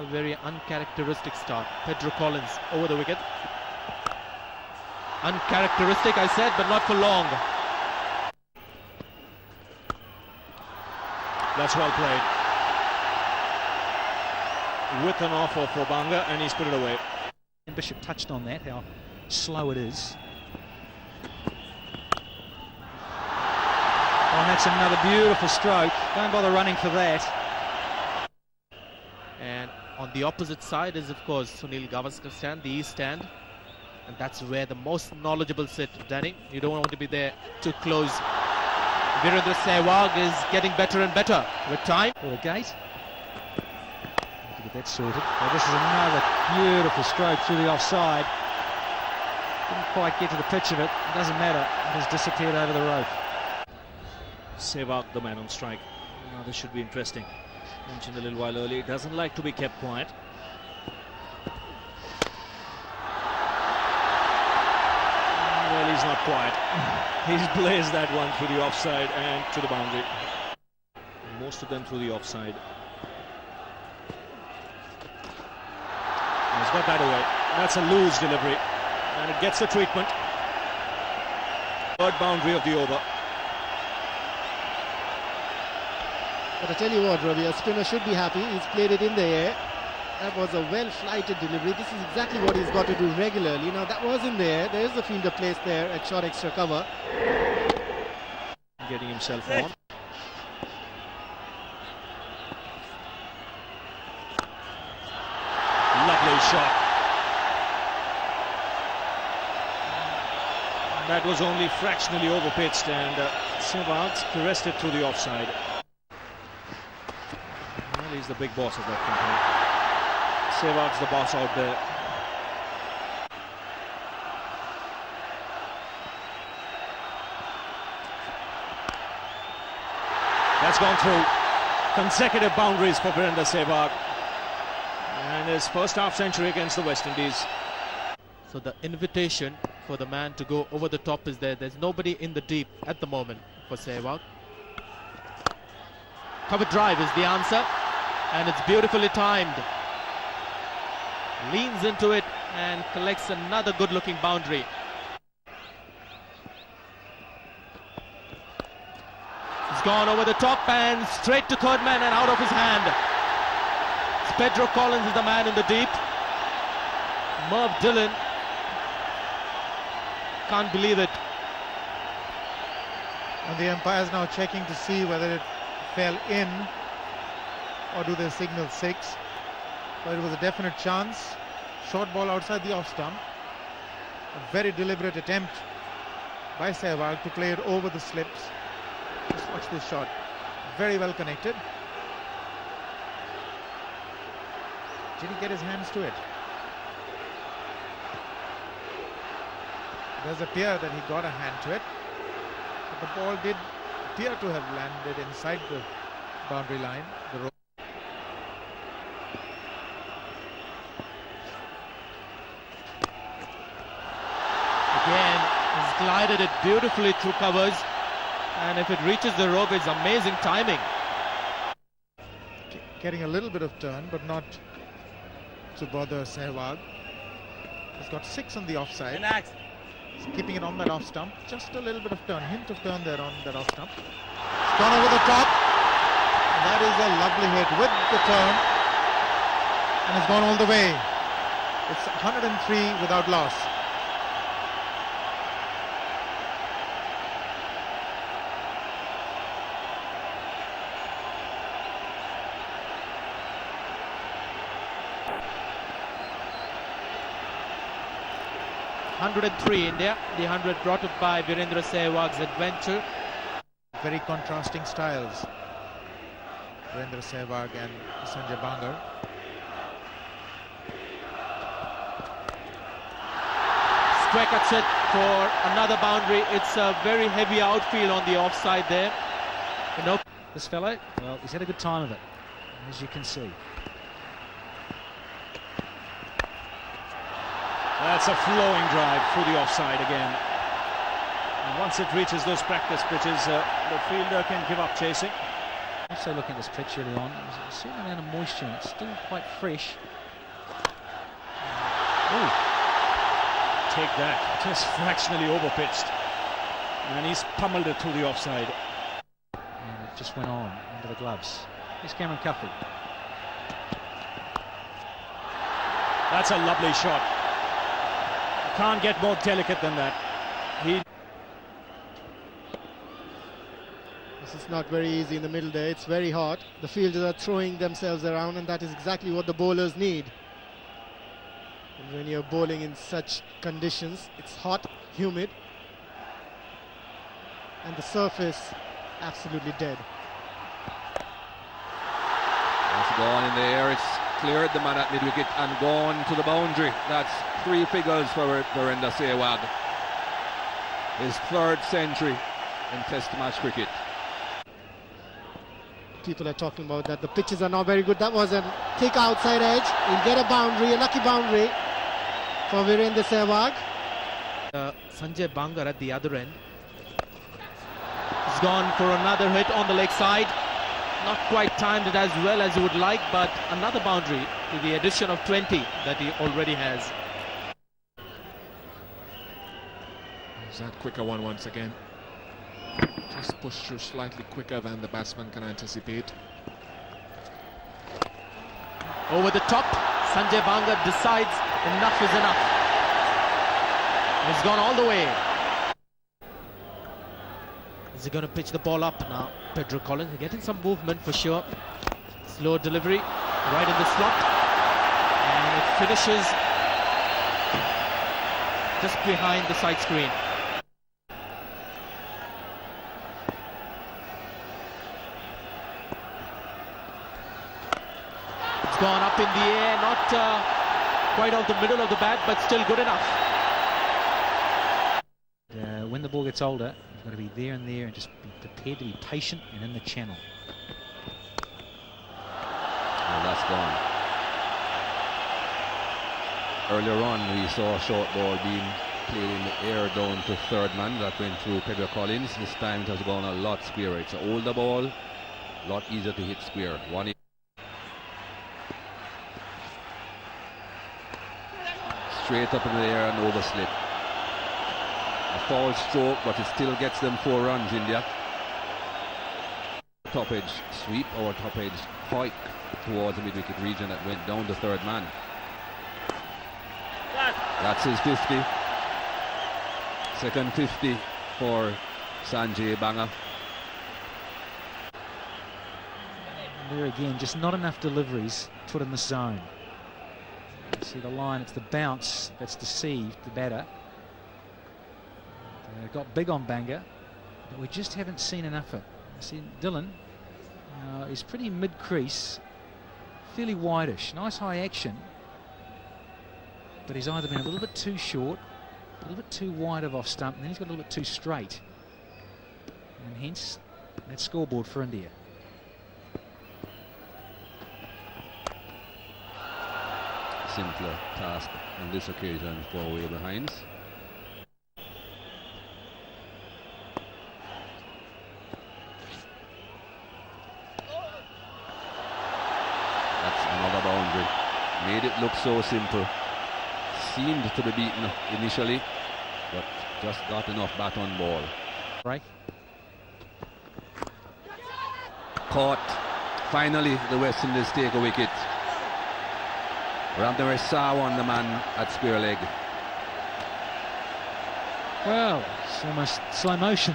a very uncharacteristic start. Pedro Collins over the wicket. Uncharacteristic, I said, but not for long. That's well played. With an offer for Banga, and he's put it away. And Bishop touched on that, how slow it is. Oh, and that's another beautiful stroke. Don't bother running for that. And on the opposite side is, of course, Sunil Gavaskar stand, the east stand. And that's where the most knowledgeable sit, Danny. You don't want to be there too close. Virender Sehwag is getting better and better with time. For the gate. To get that sorted. Well, this is another beautiful stroke through the offside. Didn't quite get to the pitch of it. It doesn't matter. It has disappeared over the rope. Sehwag, the man on strike. Now this should be interesting. Mentioned a little while earlier, he doesn't like to be kept quiet. Well, he's not quiet. He's blazed that one through the offside and to the boundary. Most of them through the offside. He's got that away. That's a loose delivery. And it gets the treatment. Third boundary of the over. But I tell you what, Robbie, a spinner should be happy. He's played it in the air. That was a well-flighted delivery. This is exactly what he's got to do regularly. You know, that was in the air. There is the fielder placed there at short extra cover. Getting himself on. Lovely shot. That was only fractionally overpitched, and Sehwag's caressed it through the offside. Well, he's the big boss of that company. Sehwag's the boss out there. That's gone through. Consecutive boundaries for Virender Sehwag. And his first half century against the West Indies. So the invitation for the man to go over the top is there. There's nobody in the deep at the moment for Sehwag. Cover drive is the answer. And it's beautifully timed. Leans into it and collects another good-looking boundary. He's gone over the top and straight to third man and out of his hand. It's Pedro Collins is the man in the deep. Merv Dillon can't believe it. And the umpire's now checking to see whether it fell in or do they signal 6. But it was a definite chance. Short ball outside the off stump. A very deliberate attempt by Sehwag to play it over the slips. Just watch this shot. Very well connected. Did he get his hands to it? It does appear that he got a hand to it. But the ball did appear to have landed inside the boundary line. The rope. Again, he's glided it beautifully through covers. And if it reaches the rope, it's amazing timing. Getting a little bit of turn, but not to bother Sehwag. He's got 6 on the offside. He's keeping it on that off stump. Just a little bit of turn, hint of turn there on that off stump. It's gone over the top. And that is a lovely hit with the turn. And it's gone all the way. It's 103 without loss. .103 India, the 100 brought up by Virender Sehwag's adventure. Very contrasting styles. Virender Sehwag and Sanjay Bangar. Square it for another boundary. It's a very heavy outfield on the offside there. You know, This fellow, well, he's had a good time of it, as you can see. That's a flowing drive through the offside again. And once it reaches those practice pitches, the fielder can give up chasing. also looking at this pitch early on, there's a certain amount of moisture and it's still quite fresh. Ooh. Take that, just fractionally overpitched. And he's pummeled it through the offside. And it just went on under the gloves. Here's Cameron Cuffey. That's a lovely shot. You can't get more delicate than that. This is not very easy in the middle there. It's very hot. The fielders are throwing themselves around, and that is exactly what the bowlers need. And when you're bowling in such conditions, it's hot, humid, and the surface absolutely dead. It's gone in the air. It's cleared the man at mid-wicket and gone to the boundary. That's 3 figures for Virender Sehwag. His 3rd century in Test match cricket. People are talking about that the pitches are not very good. That was a thick outside edge. He'll get a boundary, a lucky boundary for Virender Sehwag. Sanjay Bangar at the other end. He's gone for another hit on the leg side. Not quite timed it as well as he would like, but another boundary with the addition of 20 that he already has. Is that quicker one once again? Just pushed through slightly quicker than the batsman can anticipate. Over the top, Sanjay Bangar decides enough is enough. And he's gone all the way. Is he going to pitch the ball up now? Pedro Collins getting some movement for sure. Slow delivery, right in the slot. And it finishes just behind the side screen. It's gone up in the air, not quite off the middle of the bat, but still good enough. When the ball gets older, you've got to be there and there and just be prepared to be patient and in the channel. Well, that's gone. Earlier on, we saw a short ball being played in the air down to 3rd man. That went through Pedro Collins. This time it has gone a lot squarer. It's an older ball, a lot easier to hit square. Straight up in the air and overslip. A foul stroke, but it still gets them 4 runs, India. Top edge sweep or top edge pike towards the mid-wicket region that went down the 3rd man. That's his 50. Second 50 for Sanjay Bangar. There again, just not enough deliveries put in the zone. You see the line, it's the bounce that's deceived the batter. Got big on Bangar, but we just haven't seen enough of it. See Dylan, he's pretty mid-crease, fairly wideish, nice high action, but he's either been a little bit too short, a little bit too wide of off stump, and then he's got a little bit too straight, and hence that scoreboard for India. Simpler task on this occasion for way behinds. That's another boundary. Made it look so simple. Seemed to be beaten initially, but just got enough bat on ball. Right. Caught. Finally, the West Indies take a wicket. Virender Sehwag, the man at square leg. Well, it's almost slow motion.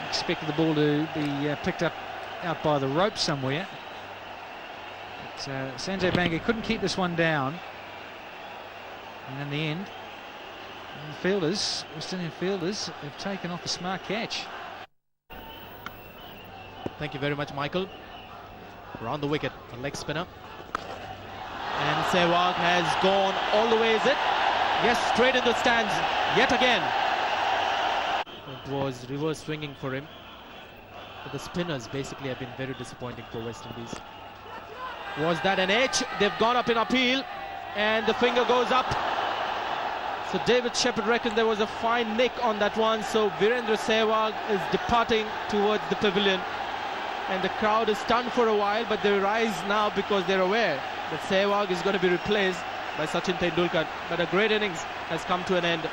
Expected the ball to be picked up out by the rope somewhere. But Sanjay Bangar couldn't keep this one down. And in the end, the fielders, West Indian fielders, have taken off a smart catch. Thank you very much, Michael. Around the wicket, a leg spinner. And Sehwag has gone all the way, is it? Yes, straight in the stands, yet again. It was reverse swinging for him. But the spinners basically have been very disappointing for West Indies. Was that an edge? They've gone up in appeal, and the finger goes up. So David Shepherd reckoned there was a fine nick on that one. So Virender Sehwag is departing towards the pavilion. and the crowd is stunned for a while, but they rise now because they're aware that Sehwag is going to be replaced by Sachin Tendulkar. But a great innings has come to an end.